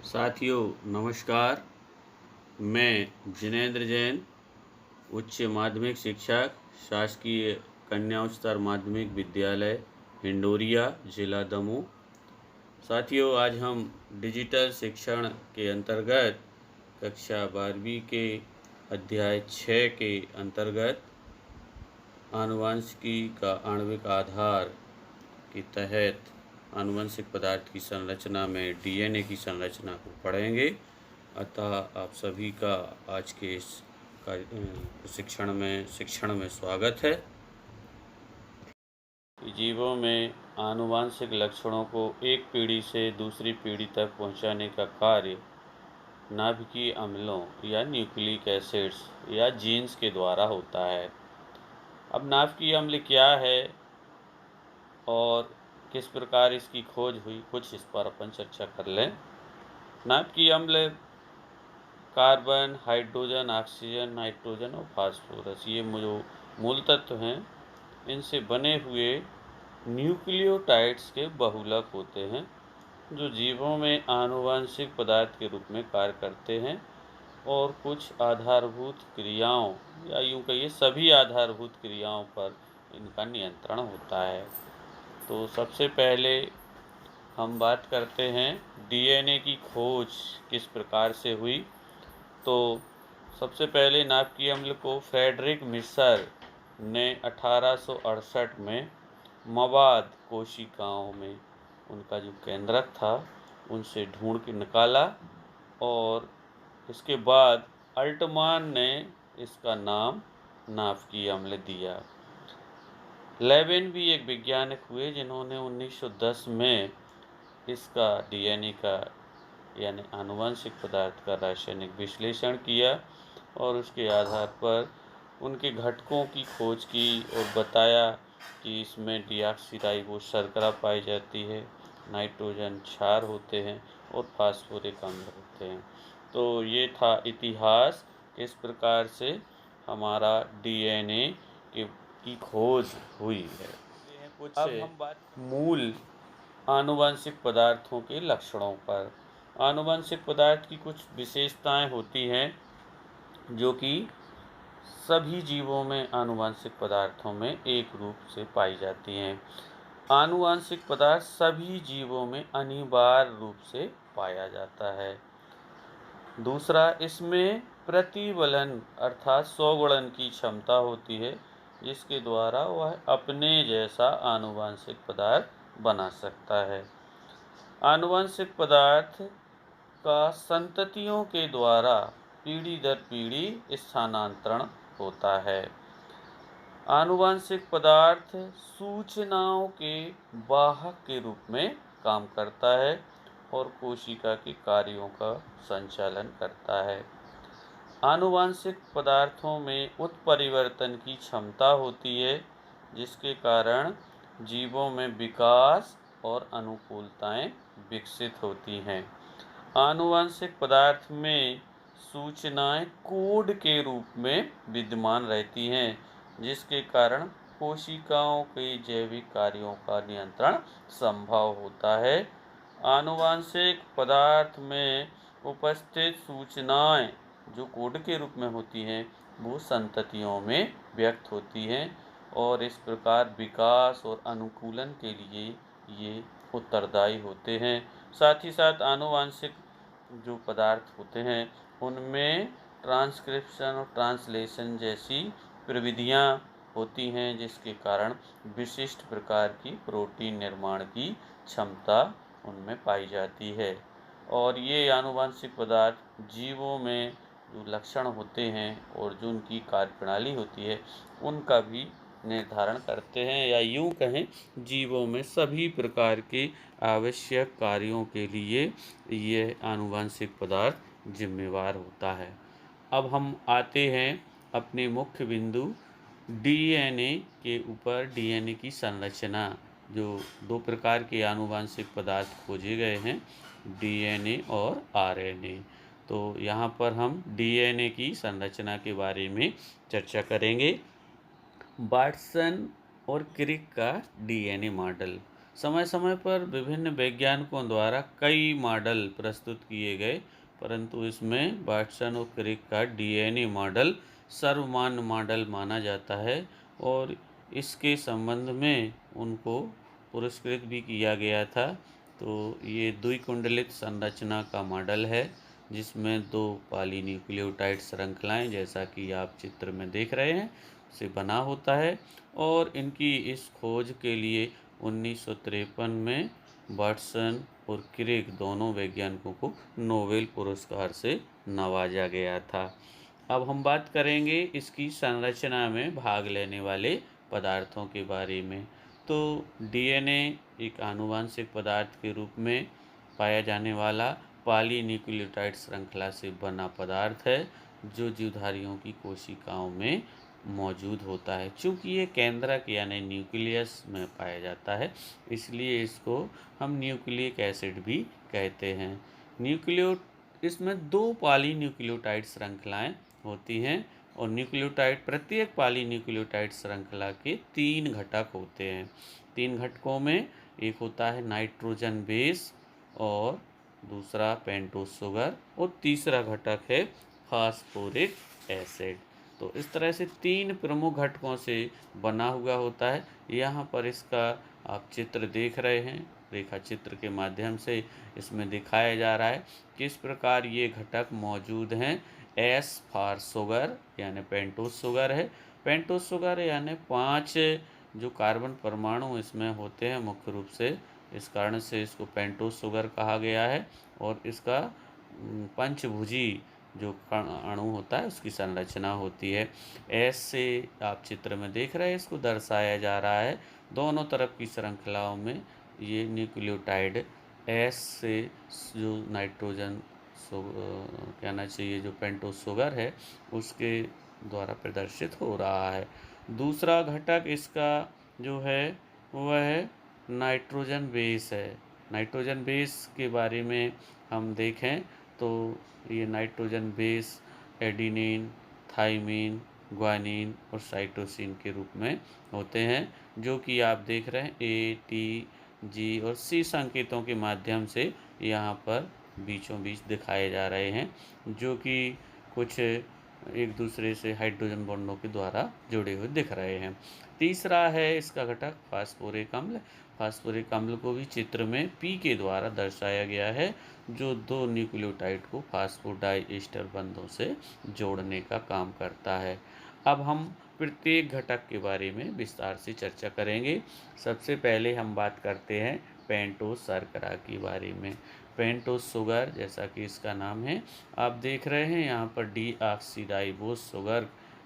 साथियों नमस्कार। मैं जिनेंद्र जैन, उच्च माध्यमिक शिक्षक, शासकीय कन्या उच्चतर माध्यमिक विद्यालय हिंडोरिया, जिला दमोह। साथियों, आज हम डिजिटल शिक्षण के अंतर्गत कक्षा 12वीं के अध्याय 6 के अंतर्गत आनुवंशिकी का आणविक आधार के तहत आनुवंशिक पदार्थ की संरचना में डीएनए की संरचना को पढ़ेंगे। अतः आप सभी का आज के इस शिक्षण में स्वागत है। जीवों में आनुवंशिक लक्षणों को एक पीढ़ी से दूसरी पीढ़ी तक पहुंचाने का कार्य नाभिकीय अम्लों या न्यूक्लिक एसिड्स या जीन्स के द्वारा होता है। अब नाभिकीय अम्ल क्या है और किस प्रकार इसकी खोज हुई, कुछ इस पर अपन चर्चा कर लें। नाभिकीय अम्ल कार्बन, हाइड्रोजन, ऑक्सीजन, नाइट्रोजन और फास्फोरस, ये जो मूल तत्व हैं, इनसे बने हुए न्यूक्लियोटाइड्स के बहुलक होते हैं, जो जीवों में आनुवंशिक पदार्थ के रूप में कार्य करते हैं और कुछ आधारभूत क्रियाओं या यूँ कहिए सभी आधारभूत क्रियाओं पर इनका नियंत्रण होता है। तो सबसे पहले हम बात करते हैं डीएनए की खोज किस प्रकार से हुई। तो सबसे पहले नाभिकीय अम्ल को फ्रेडरिक मिशर ने 1868 में मवाद कोशिकाओं में उनका जो केंद्रक था उनसे ढूंढ के निकाला और इसके बाद अल्टमान ने इसका नाम नाभिकीय अम्ल दिया। लेवेन भी एक वैज्ञानिक हुए जिन्होंने 1910 में इसका डीएनए का यानी आनुवंशिक पदार्थ का रासायनिक विश्लेषण किया और उसके आधार पर उनके घटकों की खोज की और बताया कि इसमें डीऑक्सीराइबोस शर्करा पाई जाती है, नाइट्रोजन क्षार होते हैं और फास्फोरिक अम्ल होते हैं। तो ये था इतिहास, किस प्रकार से हमारा डीएनए की खोज हुई है। अब हम बात मूल आनुवंशिक पदार्थों के लक्षणों पर। आनुवंशिक पदार्थ की कुछ विशेषताएं होती हैं जो कि सभी जीवों में आनुवंशिक पदार्थों में एक रूप से पाई जाती हैं। आनुवंशिक पदार्थ सभी जीवों में अनिवार्य रूप से पाया जाता है। दूसरा, इसमें प्रतिवलन अर्थात स्वगुणन की क्षमता होती है, जिसके द्वारा वह अपने जैसा आनुवंशिक पदार्थ बना सकता है। आनुवंशिक पदार्थ का संततियों के द्वारा पीढ़ी दर पीढ़ी स्थानांतरण होता है। आनुवंशिक पदार्थ सूचनाओं के वाहक के रूप में काम करता है और कोशिका के कार्यों का संचालन करता है। आनुवंशिक पदार्थों में उत्परिवर्तन की क्षमता होती है, जिसके कारण जीवों में विकास और अनुकूलताएं विकसित होती हैं। आनुवंशिक पदार्थ में सूचनाएं कोड के रूप में विद्यमान रहती हैं, जिसके कारण कोशिकाओं के जैविक कार्यों का नियंत्रण संभव होता है। आनुवंशिक पदार्थ में उपस्थित सूचनाएं जो कोड के रूप में होती हैं, वो संततियों में व्यक्त होती हैं और इस प्रकार विकास और अनुकूलन के लिए ये उत्तरदायी होते हैं। साथ ही साथ आनुवंशिक जो पदार्थ होते हैं उनमें ट्रांसक्रिप्शन और ट्रांसलेशन जैसी प्रविधियां होती हैं, जिसके कारण विशिष्ट प्रकार की प्रोटीन निर्माण की क्षमता उनमें पाई जाती है। और ये आनुवंशिक पदार्थ जीवों में जो लक्षण होते हैं और जो उनकी कार्यप्रणाली होती है उनका भी निर्धारण करते हैं, या यूँ कहें जीवों में सभी प्रकार के आवश्यक कार्यों के लिए यह आनुवंशिक पदार्थ जिम्मेवार होता है। अब हम आते हैं अपने मुख्य बिंदु डीएनए के ऊपर। डीएनए की संरचना, जो दो प्रकार के आनुवंशिक पदार्थ खोजे गए हैं, डीएनए और आरएनए। तो यहाँ पर हम डीएनए की संरचना के बारे में चर्चा करेंगे। वाटसन और क्रिक का डीएनए मॉडल। समय समय पर विभिन्न वैज्ञानिकों द्वारा कई मॉडल प्रस्तुत किए गए, परंतु इसमें वाटसन और क्रिक का डीएनए मॉडल सर्वमान्य मॉडल माना जाता है और इसके संबंध में उनको पुरस्कृत भी किया गया था। तो ये द्विकुंडलित संरचना का मॉडल है, जिसमें दो पॉलीन्यूक्लियोटाइड श्रृंखलाएं, जैसा कि आप चित्र में देख रहे हैं, से बना होता है। और इनकी इस खोज के लिए 1953 में वाटसन और क्रिक दोनों वैज्ञानिकों को नोबेल पुरस्कार से नवाजा गया था। अब हम बात करेंगे इसकी संरचना में भाग लेने वाले पदार्थों के बारे में। तो डीएनए एक आनुवांशिक पदार्थ के रूप में पाया जाने वाला पॉलीन्यूक्लियोटाइड श्रृंखला से बना पदार्थ है, जो जीवधारियों की कोशिकाओं में मौजूद होता है। चूँकि ये केंद्रक यानी न्यूक्लियस में पाया जाता है, इसलिए इसको हम न्यूक्लिक एसिड भी कहते हैं। न्यूक्लियो इसमें दो पॉलीन्यूक्लियोटाइड श्रृंखलाएं होती हैं और न्यूक्लियोटाइड प्रत्येक पॉलीन्यूक्लियोटाइड श्रृंखला के 3 घटक होते हैं। 3 घटकों में एक होता है नाइट्रोजन बेस और दूसरा पेंटोस शुगर और तीसरा घटक है फास्फोरिक एसिड। तो इस तरह से 3 प्रमुख घटकों से बना हुआ होता है। यहाँ पर इसका आप चित्र देख रहे हैं, रेखा चित्र के माध्यम से इसमें दिखाया जा रहा है किस प्रकार ये घटक मौजूद हैं। एस फॉर शुगर यानी पेंटोस शुगर है। पेंटोस शुगर यानी 5 जो कार्बन परमाणु इसमें होते हैं मुख्य रूप से, इस कारण से इसको पेंटोस शुगर कहा गया है। और इसका पंचभुजी जो अणु होता है उसकी संरचना होती है। एस से आप चित्र में देख रहे हैं, इसको दर्शाया जा रहा है दोनों तरफ की श्रृंखलाओं में ये न्यूक्लियोटाइड एस से जो नाइट्रोजन कहना चाहिए जो पेंटोस शुगर है उसके द्वारा प्रदर्शित हो रहा है। दूसरा घटक इसका जो है वह है नाइट्रोजन बेस है। नाइट्रोजन बेस के बारे में हम देखें तो ये nitrogen base adenine, thymine, guanine और साइटोसिन के रूप में होते हैं, जो कि आप देख रहे हैं ए, टी, जी और सी संकेतों के माध्यम से यहाँ पर बीचों बीच दिखाए जा रहे हैं, जो कि कुछ एक दूसरे से हाइड्रोजन बॉन्डों के द्वारा जुड़े हुए दिख रहे हैं। तीसरा है इसका घटक फास्फोरिक अम्ल। फास्फोरिक अम्ल को भी चित्र में पी के द्वारा दर्शाया गया है, जो दो न्यूक्लियोटाइड को फास्फोडाइएस्टर बंधों से जोड़ने का काम करता है। अब हम प्रत्येक घटक के बारे में विस्तार से चर्चा करेंगे। सबसे पहले हम बात करते हैं पेंटोस शर्करा के बारे में। पेंटोस शुगर, जैसा कि इसका नाम है, आप देख रहे हैं यहाँ पर डीऑक्सीराइबोस शुगर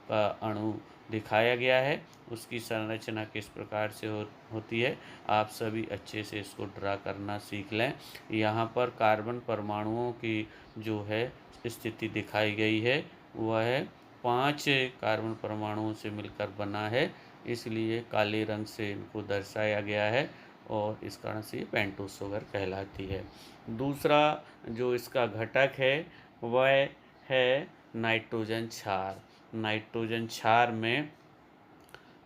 का अणु दिखाया गया है। उसकी संरचना किस प्रकार से होती है आप सभी अच्छे से इसको ड्रा करना सीख लें। यहाँ पर कार्बन परमाणुओं की जो है स्थिति दिखाई गई है, वह 5 कार्बन परमाणुओं से मिलकर बना है, इसलिए काले रंग से इनको दर्शाया गया है और इस कारण से ये पेंटोस शुगर कहलाती है। दूसरा जो इसका घटक है वह है नाइट्रोजन क्षार। नाइट्रोजन क्षार में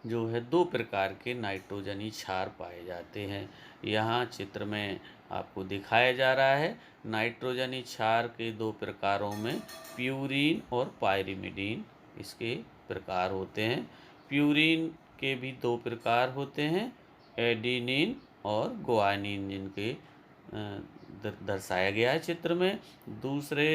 जो है 2 प्रकार के नाइट्रोजनी क्षार पाए जाते हैं। यहाँ चित्र में आपको दिखाया जा रहा है नाइट्रोजनी क्षार के 2 प्रकारों में प्यूरीन और पायरिमिडीन इसके प्रकार होते हैं। प्यूरीन के भी 2 प्रकार होते हैं, एडिनिन और ग्वानिन, जिनके दर्शाया गया है चित्र में। दूसरे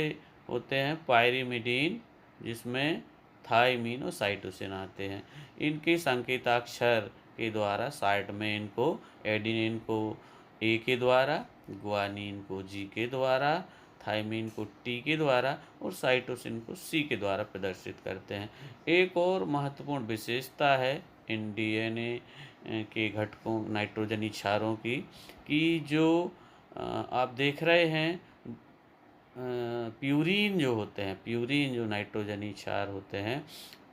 होते हैं पायरिमिडीन, जिसमें थाइमिन और साइटोसिन आते हैं। इनके संकेताक्षर के द्वारा साइड में इनको एडिनिन को ए के द्वारा, ग्वानिन को जी के द्वारा, थाइमिन को टी के द्वारा और साइटोसिन को सी के द्वारा प्रदर्शित करते हैं। एक और महत्वपूर्ण विशेषता है इन डीएनए के घटकों नाइट्रोजनी क्षारों की, कि जो आप देख रहे हैं प्यूरीन जो होते हैं, प्यूरीन जो नाइट्रोजनी क्षार होते हैं,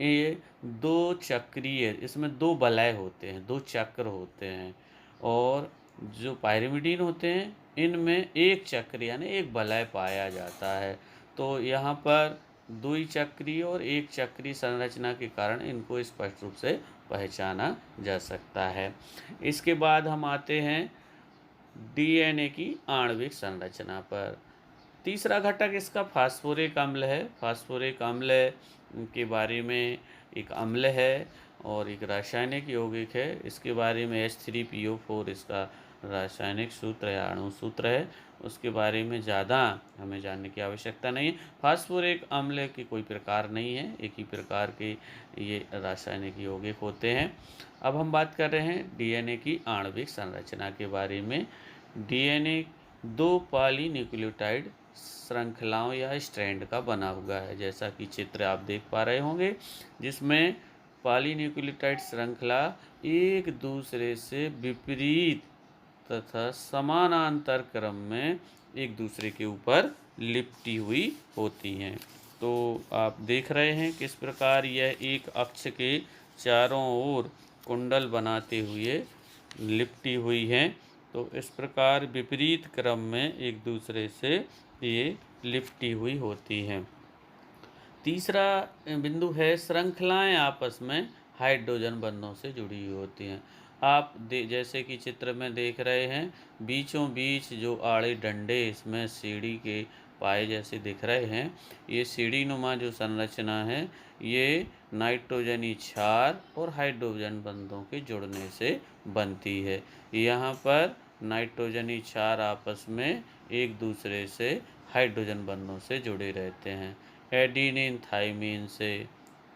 ये 2 चक्रीय, इसमें 2 वलय होते हैं, 2 चक्र होते हैं। और जो पायरिमिडीन होते हैं इनमें 1 चक्र यानी 1 वलय पाया जाता है। तो यहाँ पर 2 चक्रीय और 1 चक्रीय संरचना के कारण इनको स्पष्ट रूप से पहचाना जा सकता है। इसके बाद हम आते हैं डीएनए की आणविक संरचना पर। तीसरा घटक इसका फास्फोरिक अम्ल है। फास्फोरिक अम्ल के बारे में एक अम्ल है और एक रासायनिक यौगिक है। इसके बारे में H3PO4 इसका रासायनिक सूत्र या अणु सूत्र है। उसके बारे में ज़्यादा हमें जानने की आवश्यकता नहीं है। फास्फोरिक अम्ल के कोई प्रकार नहीं है, एक ही प्रकार के ये रासायनिक यौगिक होते हैं। अब हम बात कर रहे हैं डीएनए की आणविक संरचना के बारे में। डीएनए 2 पॉलीन्यूक्लियोटाइड श्रृंखलाओं या स्ट्रैंड का बना हुआ है, जैसा कि चित्र आप देख पा रहे होंगे, जिसमें पॉलीन्यूक्लियोटाइड श्रृंखला एक दूसरे से विपरीत तथा समानांतर क्रम में एक दूसरे के ऊपर लिपटी हुई होती हैं। तो आप देख रहे हैं किस प्रकार यह एक अक्ष के चारों ओर कुंडल बनाते हुए लिपटी हुई हैं। तो इस प्रकार विपरीत क्रम में एक दूसरे से ये लिपटी हुई होती हैं। तीसरा बिंदु है श्रृंखलाएं आपस में हाइड्रोजन बंधों से जुड़ी हुई होती हैं। आप जैसे कि चित्र में देख रहे हैं, बीचों बीच जो आड़े डंडे इसमें सीढ़ी के पाए जैसे दिख रहे हैं, ये सीढ़ी नुमा जो संरचना है ये नाइट्रोजनी क्षार और हाइड्रोजन बंधों के जुड़ने से बनती है। यहाँ पर नाइट्रोजनी क्षार आपस में एक दूसरे से हाइड्रोजन बंधों से जुड़े रहते हैं। एडिनिन थाइमिन से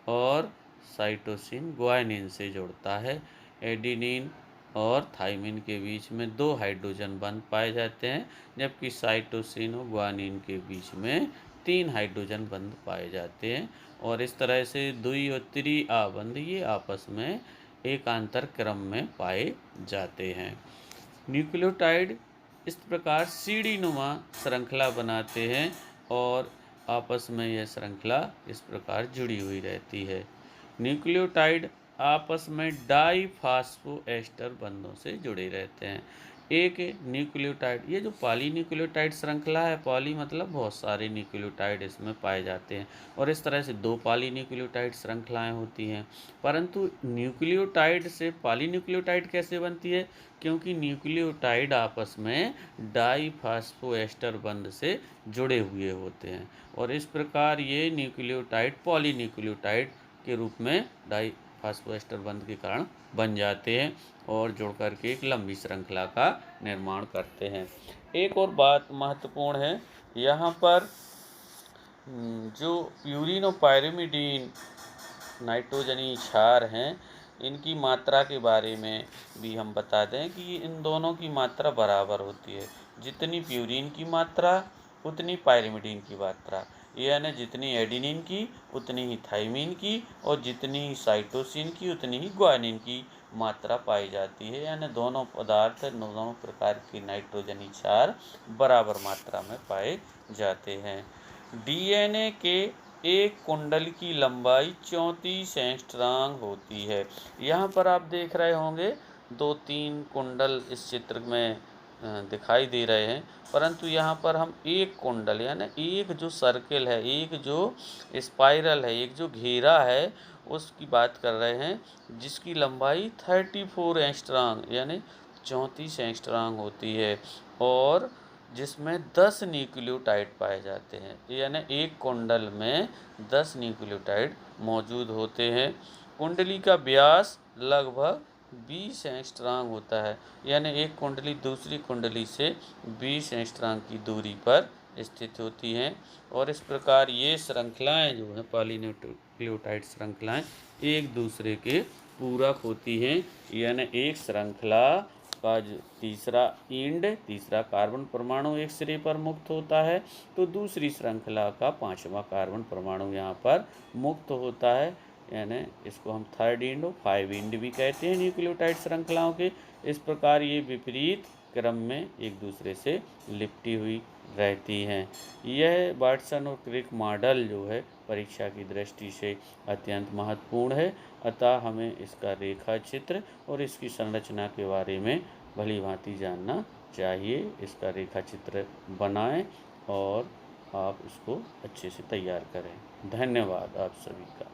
और साइटोसिन ग्वानिन से जुड़ता है। एडिनिन और थाइमिन के बीच में 2 हाइड्रोजन बंध पाए जाते हैं, जबकि साइटोसिन और ग्वानिन के बीच में 3 हाइड्रोजन बंध पाए जाते हैं। और इस तरह से द्वि और त्रि आबंध ये आपस में एकांतर क्रम में पाए जाते हैं। न्यूक्लियोटाइड इस प्रकार सीढ़ी नुमा श्रृंखला बनाते हैं और आपस में यह श्रृंखला इस प्रकार जुड़ी हुई रहती है। न्यूक्लियोटाइड आपस में डाईफॉस्फोएस्टर बंधों से जुड़े रहते हैं। एक न्यूक्लियोटाइड, ये जो पॉलीन्यूक्लियोटाइड श्रृंखला है, पॉली मतलब बहुत सारे न्यूक्लियोटाइड इसमें पाए जाते हैं और इस तरह से 2 पॉलीन्यूक्लियोटाइड श्रृंखलाएं होती हैं। परंतु न्यूक्लियोटाइड से पॉलीन्यूक्लियोटाइड कैसे बनती है? क्योंकि न्यूक्लियोटाइड आपस में डाईफॉस्फोएस्टर बंध से जुड़े हुए होते हैं और इस प्रकार ये न्यूक्लियोटाइड पॉलीन्यूक्लियोटाइड के रूप में डाईफॉस्फोएस्टर बंध के कारण बन जाते हैं और जुड़ करके एक लंबी श्रृंखला का निर्माण करते हैं। एक और बात महत्वपूर्ण है, यहाँ पर जो प्यूरिन और पायरिमिडीन नाइट्रोजनी क्षार हैं, इनकी मात्रा के बारे में भी हम बता दें कि इन दोनों की मात्रा बराबर होती है। जितनी प्यूरिन की मात्रा उतनी पायरिमिडीन की मात्रा, यानी जितनी एडिनिन की उतनी ही थाइमिन की और जितनी ही साइटोसिन की उतनी ही ग्वानिन की मात्रा पाई जाती है। यानी दोनों पदार्थ, दोनों प्रकार के नाइट्रोजनी क्षार बराबर मात्रा में पाए जाते हैं। डीएनए के एक कुंडल की लंबाई 34 एंगस्ट्रॉम होती है। यहाँ पर आप देख रहे होंगे 2-3 कुंडल इस चित्र में दिखाई दे रहे हैं, परंतु यहाँ पर हम एक कुंडल यानी एक जो सर्किल है, एक जो स्पाइरल है, एक जो घेरा है उसकी बात कर रहे हैं, जिसकी लंबाई 34 एंगस्ट्रॉम यानी 34 एंगस्ट्रॉम होती है और जिसमें 10 न्यूक्लियोटाइड पाए जाते हैं। यानी एक कुंडल में 10 न्यूक्लियोटाइड मौजूद होते हैं। कुंडली का व्यास लगभग 20 एंगस्ट्रॉम होता है, यानी एक कुंडली दूसरी कुंडली से 20 एंगस्ट्रॉम की दूरी पर स्थित होती हैं और इस प्रकार ये श्रृंखलाएं जो हैं पॉलीन्यूक्लियोटाइड श्रृंखलाएं एक दूसरे के पूरक होती हैं। यानी एक श्रृंखला का जो तीसरा कार्बन परमाणु एक सिरे पर मुक्त होता है, तो दूसरी श्रृंखला का 5वां कार्बन परमाणु यहाँ पर मुक्त होता है। यानी इसको हम थर्ड एंड और 5 एंड भी कहते हैं न्यूक्लियोटाइड श्रृंखलाओं के। इस प्रकार ये विपरीत क्रम में एक दूसरे से लिपटी हुई रहती हैं। यह वाटसन और क्रिक मॉडल जो है परीक्षा की दृष्टि से अत्यंत महत्वपूर्ण है, अतः हमें इसका रेखा चित्र और इसकी संरचना के बारे में भली भांति जानना चाहिए। इसका रेखा चित्र बनाएं और आप इसको अच्छे से तैयार करें। धन्यवाद आप सभी का।